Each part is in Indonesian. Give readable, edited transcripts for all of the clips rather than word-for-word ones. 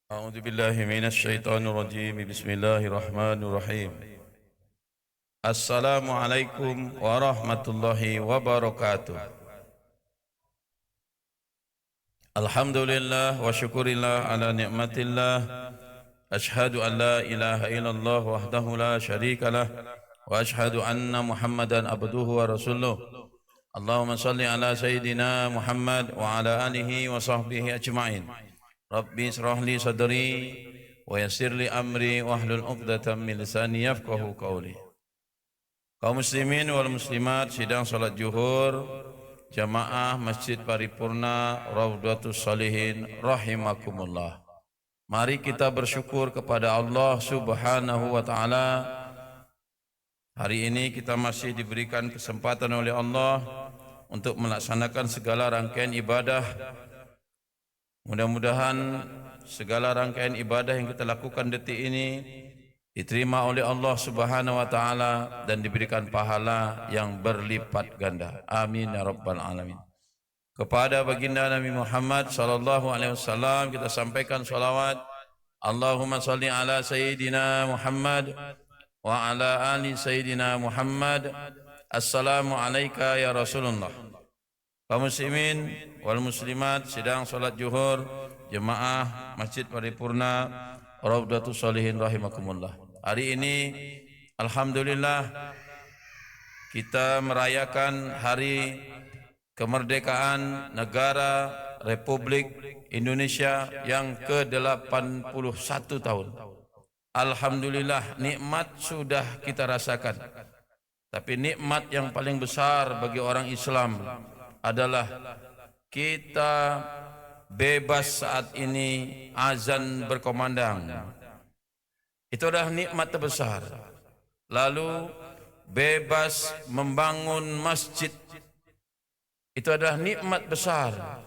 أعوذ بالله من الشيطان الرجيم بسم الله الرحمن الرحيم السلام عليكم ورحمة الله وبركاته الحمد لله وشكر الله على نعمة الله أشهد أن لا إله إلا الله وحده لا شريك له وأشهد أن محمدا عبده ورسوله اللهم صل على سيدنا محمد وعلى آله وصحبه أجمعين Rabbi israh li sadri wa yassir li amri wahlul 'uqdatam min lisani yafqahu qawli. Kaum muslimin wal muslimat sidang salat zuhur jamaah Masjid Paripurna Raudhatus Shalihin rahimakumullah. Mari kita bersyukur kepada Allah Subhanahu wa taala. Hari ini kita masih diberikan kesempatan oleh Allah untuk melaksanakan segala rangkaian ibadah. Mudah-mudahan segala rangkaian ibadah yang kita lakukan detik ini diterima oleh Allah Subhanahu wa taala dan diberikan pahala yang berlipat ganda. Amin ya rabbal alamin. Kepada baginda Nabi Muhammad sallallahu alaihi wasallam kita sampaikan salawat. Allahumma salli ala sayyidina Muhammad wa ala ali sayyidina Muhammad. Assalamu alayka ya Rasulullah. Kaum muslimin wal muslimat sidang salat zuhur jemaah Masjid Paripurna Raudhatus Shalihin rahimakumullah. Hari ini alhamdulillah kita merayakan hari kemerdekaan negara Republik Indonesia yang ke-81 tahun. Alhamdulillah nikmat sudah kita rasakan. Tapi nikmat yang paling besar bagi orang Islam adalah kita bebas saat ini azan berkumandang. Itu adalah nikmat terbesar. Lalu bebas membangun masjid. Itu adalah nikmat besar.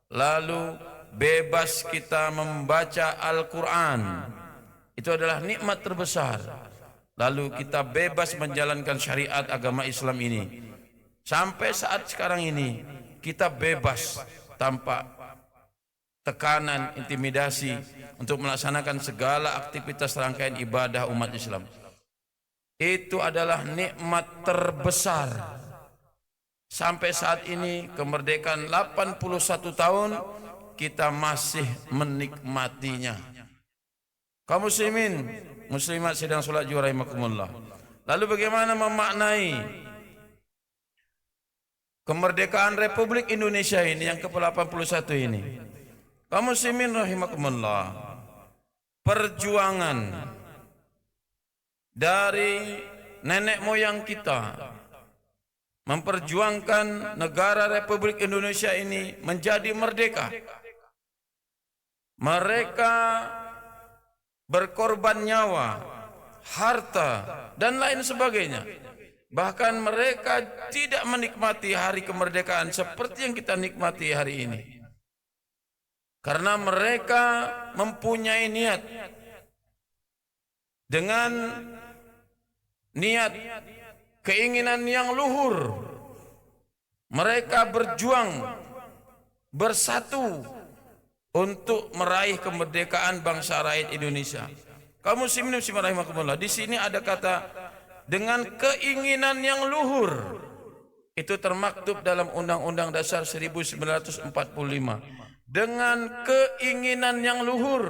Lalu bebas kita membaca Al-Quran. Itu adalah nikmat terbesar. Lalu kita bebas menjalankan syariat agama Islam ini. Sampai saat sekarang ini kita bebas tanpa tekanan, intimidasi untuk melaksanakan segala aktivitas rangkaian ibadah umat Islam. Itu adalah nikmat terbesar. Sampai saat ini kemerdekaan 81 tahun kita masih menikmatinya. Kaum muslimin, muslimat sedang salat zuhur rahimakumullah. Lalu bagaimana memaknai kemerdekaan Republik Indonesia ini yang ke-81 ini? Kaum muslimin rahimakumullah, perjuangan dari nenek moyang kita memperjuangkan negara Republik Indonesia ini menjadi merdeka. Mereka berkorban nyawa, harta dan lain sebagainya. Bahkan mereka tidak menikmati hari kemerdekaan seperti yang kita nikmati hari ini. Karena mereka mempunyai niat. Dengan niat, keinginan yang luhur. Mereka berjuang, bersatu untuk meraih kemerdekaan bangsa rakyat Indonesia. Kaum muslimin rahimakumullah, di sini ada kata dengan keinginan yang luhur. Itu termaktub dalam Undang-Undang Dasar 1945. Dengan keinginan yang luhur.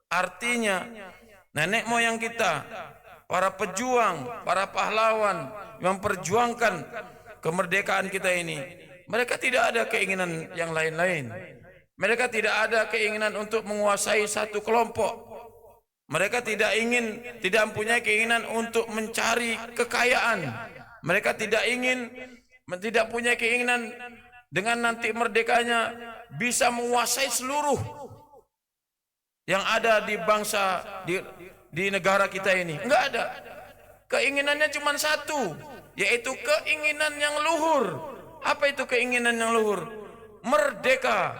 Artinya nenek moyang kita, para pejuang, para pahlawan yang memperjuangkan kemerdekaan kita ini, mereka tidak ada keinginan yang lain-lain. Mereka tidak ada keinginan untuk menguasai satu kelompok. Mereka tidak mempunyai keinginan untuk mencari kekayaan. Mereka tidak punya keinginan dengan nanti merdekanya bisa menguasai seluruh yang ada di bangsa di negara kita ini. Enggak ada. Keinginannya cuma satu, yaitu keinginan yang luhur. Apa itu keinginan yang luhur? Merdeka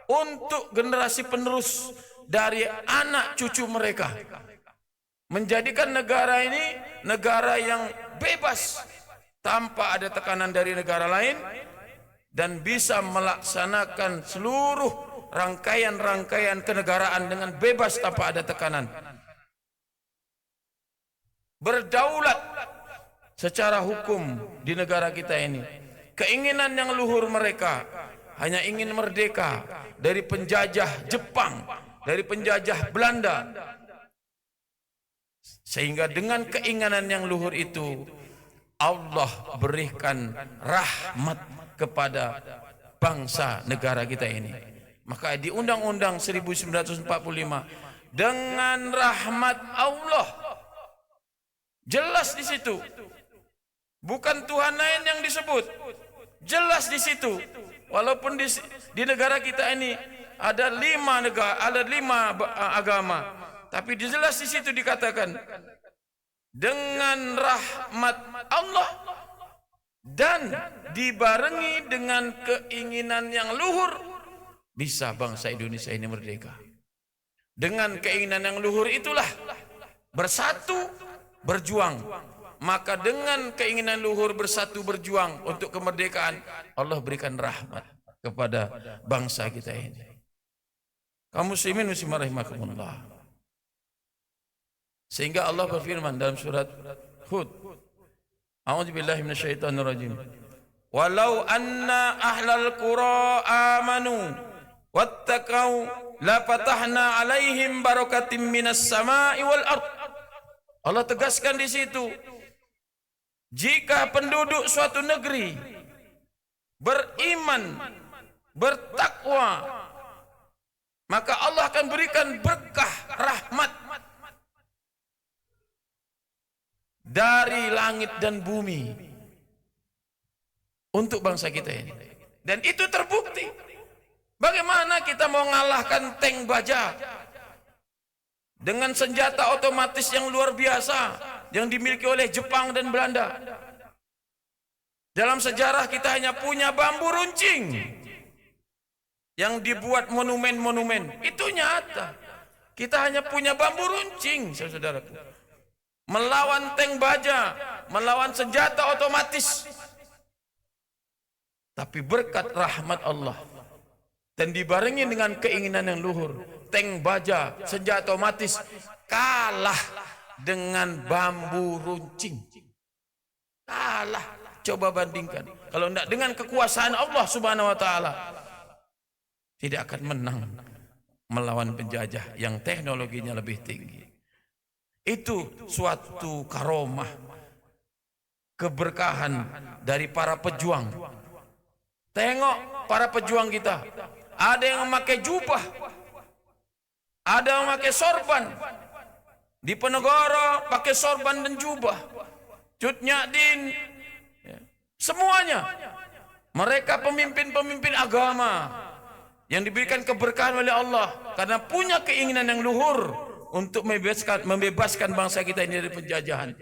untuk generasi penerus dari anak cucu mereka. Menjadikan negara ini negara yang bebas tanpa ada tekanan dari negara lain dan bisa melaksanakan seluruh rangkaian-rangkaian kenegaraan dengan bebas tanpa ada tekanan. Berdaulat secara hukum di negara kita ini. Keinginan yang luhur mereka hanya ingin merdeka dari penjajah Jepang, dari penjajah Belanda. Sehingga dengan keinginan yang luhur itu Allah berikan rahmat kepada bangsa negara kita ini. Maka di Undang-Undang 1945 dengan rahmat Allah, jelas di situ. Bukan Tuhan lain yang disebut. Jelas di situ. Walaupun di negara kita ini ada 5 negara, ada 5 agama, tapi jelas di situ dikatakan dengan rahmat Allah dan dibarengi dengan keinginan yang luhur, bisa bangsa Indonesia ini merdeka. Dengan keinginan yang luhur itulah bersatu berjuang. Maka dengan keinginan luhur bersatu berjuang untuk kemerdekaan, Allah berikan rahmat kepada bangsa kita ini. Kaum muslimin muslimat rahimakumullah. Sehingga Allah berfirman dalam surat Hud, A'udzubillahi minasyaitonirrajim. Walau anna ahlal qura amanu wattaqau la fatahna alaihim barakatim minas sama'i wal ard. Allah tegaskan di situ, jika penduduk suatu negeri beriman, bertakwa, maka Allah akan berikan berkah rahmat dari langit dan bumi untuk bangsa kita ini. Dan itu terbukti. Bagaimana kita mau mengalahkan tank baja dengan senjata otomatis yang luar biasa yang dimiliki oleh Jepang dan Belanda? Dalam sejarah kita hanya punya bambu runcing yang dibuat monumen-monumen. Itu nyata. Kita hanya punya bambu runcing, saudaraku. Melawan tank baja, melawan senjata otomatis. Tapi berkat rahmat Allah dan dibarengi dengan keinginan yang luhur, tank baja, senjata otomatis kalah dengan bambu runcing. Kalah. Coba bandingkan. Kalau tidak dengan kekuasaan Allah Subhanahu wa taala, tidak akan menang melawan penjajah yang teknologinya lebih tinggi. Itu suatu karomah, keberkahan dari para pejuang. Tengok para pejuang kita. Ada yang memakai jubah, ada yang memakai sorban. Di Penegoro pakai sorban dan jubah. Cut Nyadin, semuanya. Mereka pemimpin-pemimpin agama yang diberikan keberkahan oleh Allah karena punya keinginan yang luhur untuk membebaskan bangsa kita ini dari penjajahan.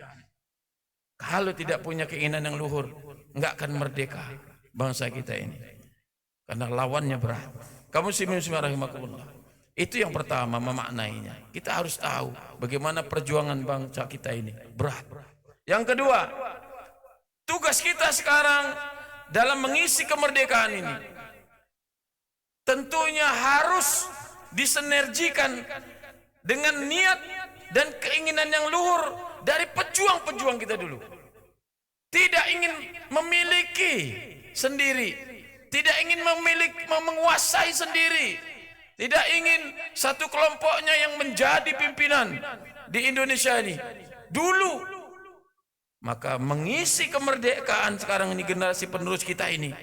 Kalau tidak punya keinginan yang luhur, enggak akan merdeka bangsa kita ini. Karena lawannya berat. Kamu muslimin rahimakumullah. Itu yang pertama, memaknainya. Kita harus tahu bagaimana perjuangan bangsa kita ini berat. Yang kedua, tugas kita sekarang dalam mengisi kemerdekaan ini tentunya harus disinergikan dengan niat dan keinginan yang luhur dari pejuang-pejuang kita dulu. Tidak ingin memiliki sendiri, tidak ingin menguasai sendiri, tidak ingin satu kelompoknya yang menjadi pimpinan di Indonesia ini dulu. Maka mengisi kemerdekaan sekarang ini, generasi penerus kita ini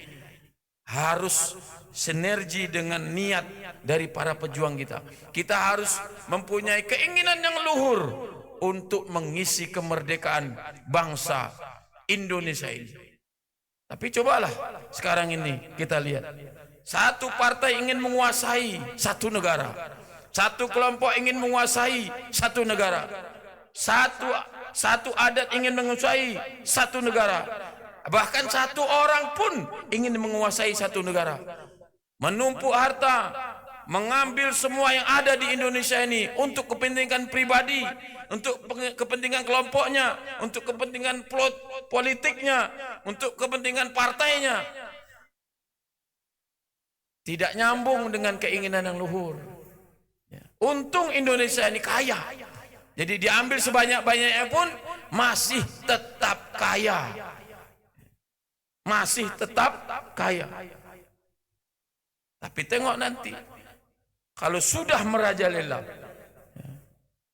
harus sinergi dengan niat dari para pejuang kita. Kita harus mempunyai keinginan yang luhur untuk mengisi kemerdekaan bangsa Indonesia ini. Tapi cobalah sekarang ini kita lihat. Satu partai ingin menguasai satu negara. Satu kelompok ingin menguasai satu negara. Satu adat ingin menguasai satu negara. Bahkan satu orang pun ingin menguasai satu negara. Menumpuk harta, mengambil semua yang ada di Indonesia ini untuk kepentingan pribadi, untuk kepentingan kelompoknya, untuk kepentingan plot politiknya, untuk kepentingan partainya. Tidak nyambung dengan keinginan yang luhur. Untung Indonesia ini kaya. Jadi diambil sebanyak-banyaknya pun masih tetap kaya. Masih tetap kaya. Tapi tengok nanti, kalau sudah merajalela,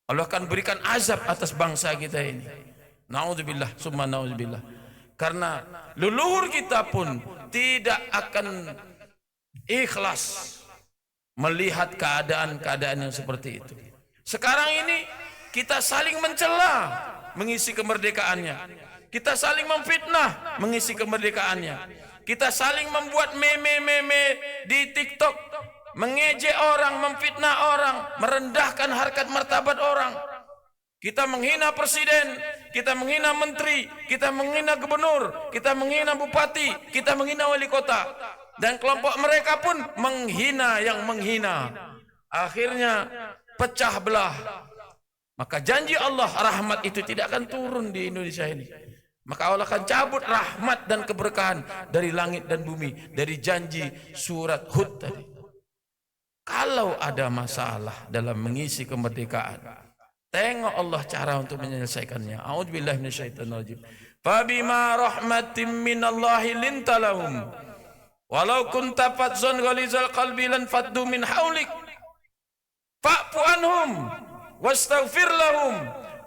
Allah akan berikan azab atas bangsa kita ini. Naudzubillah, summa naudzubillah. Karena leluhur kita pun tidak akan ikhlas melihat keadaan-keadaan yang seperti itu. Sekarang ini kita saling mencela mengisi kemerdekaannya. Kita saling memfitnah mengisi kemerdekaannya. Kita saling membuat meme-meme di TikTok, mengejek orang, memfitnah orang, merendahkan harkat martabat orang. Kita menghina presiden, kita menghina menteri, kita menghina gubernur, kita menghina bupati, kita menghina wali kota. Dan kelompok mereka pun menghina yang menghina. Akhirnya pecah belah. Maka janji Allah, rahmat itu tidak akan turun di Indonesia ini. Maka Allah akan cabut rahmat dan keberkahan dari langit dan bumi, dari janji surat Hud tadi. Kalau ada masalah dalam mengisi kemerdekaan, tengok Allah cara untuk menyelesaikannya. A'udzubillahi minasyaitonirrajim. Fabima rahmatin minallahi lintalahum walau kunta fadzan ghalizal qalbi lan faddu min haulik fa'fu anhum wastaghfir lahum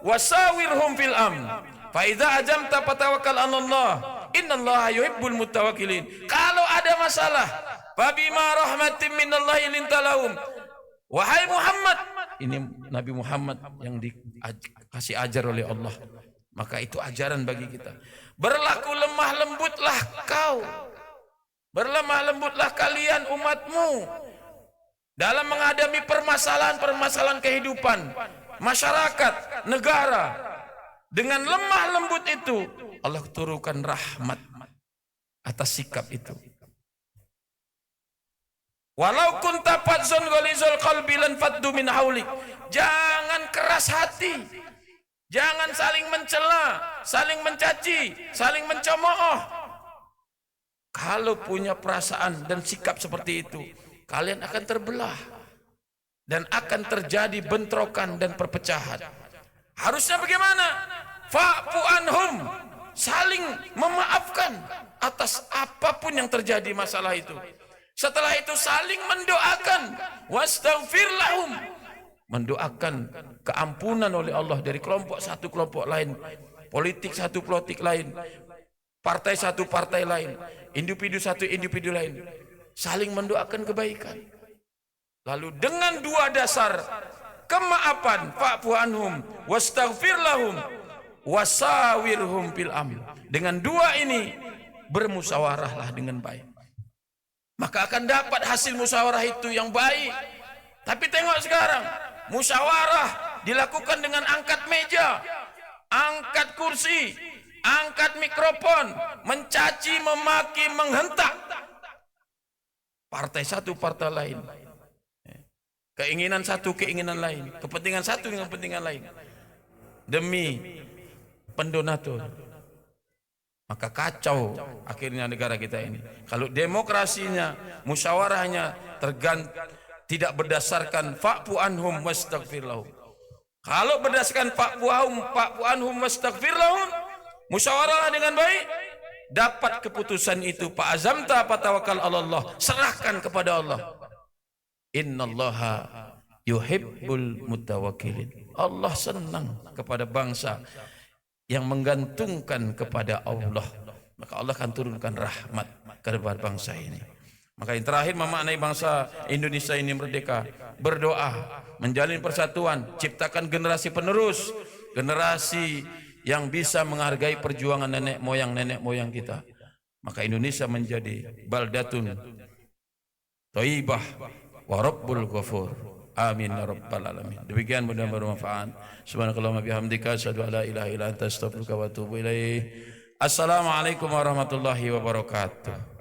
wasawirhum fil amr fa idza ajamta fatawakkal 'ala Allah innallaha yuhibbul mutawakkilin. Kalau ada masalah, fabima rahmatin minallahi lintalahum, wahai Muhammad, ini Nabi Muhammad yang dikasih ajar oleh Allah, maka itu ajaran bagi kita. Berlaku lemah lembutlah kau, berlemah lembutlah kalian umatmu dalam menghadapi permasalahan-permasalahan kehidupan masyarakat, negara. Dengan lemah lembut itu Allah turunkan rahmat atas sikap itu. Walau kunta fadzan ghalizal qalbi lan faddu min haulik. Jangan keras hati. Jangan saling mencela, saling mencaci, saling mencemooh. Kalau punya perasaan dan sikap seperti itu, kalian akan terbelah dan akan terjadi bentrokan dan perpecahan. Harusnya bagaimana? Fa'fu anhum, saling memaafkan atas apapun yang terjadi masalah itu. Setelah itu saling mendoakan, wastaghfir lahum, mendoakan keampunan oleh Allah dari kelompok satu kelompok lain, politik satu politik lain, partai satu partai lain, individu satu individu lain, saling mendoakan kebaikan. Lalu dengan dua dasar kemaafan, fa'fu anhum wastaghfir lahum wasawirhum fil amr, dengan dua ini bermusyawarahlah dengan baik, maka akan dapat hasil musyawarah itu yang baik. Tapi tengok sekarang, musyawarah dilakukan dengan angkat meja, angkat kursi, angkat mikrofon, mencaci, memaki, menghentak partai satu partai lain, keinginan satu keinginan lain, kepentingan satu dengan kepentingan lain, demi pendonatur. Maka kacau akhirnya negara kita ini. Kalau demokrasinya, musyawarahnya tidak berdasarkan fa'fu anhum wastaghfir lahum. Kalau berdasarkan fa'fu anhum wastaghfir lahum, musyawarah dengan baik, dapat keputusan itu, fa azamta fatawakkal 'ala Allah, serahkan kepada Allah. Innallaha yuhibbul mutawakkilin. Allah senang kepada bangsa yang menggantungkan kepada Allah, maka Allah akan turunkan rahmat kepada bangsa ini. Maka yang terakhir memaknai bangsa Indonesia ini merdeka, berdoa, menjalin persatuan, ciptakan generasi penerus, generasi yang bisa menghargai perjuangan nenek moyang kita. Maka Indonesia menjadi baldatun thayyibah wa rabbul ghafur. Amin ya rabbal alamin. Demikian mudah-mudahan bermanfaat. Subhanakallahumma bihamdika asyhadu an la ilaha illa anta astaghfiruka wa atubu ilaik. Assalamualaikum warahmatullahi wabarakatuh.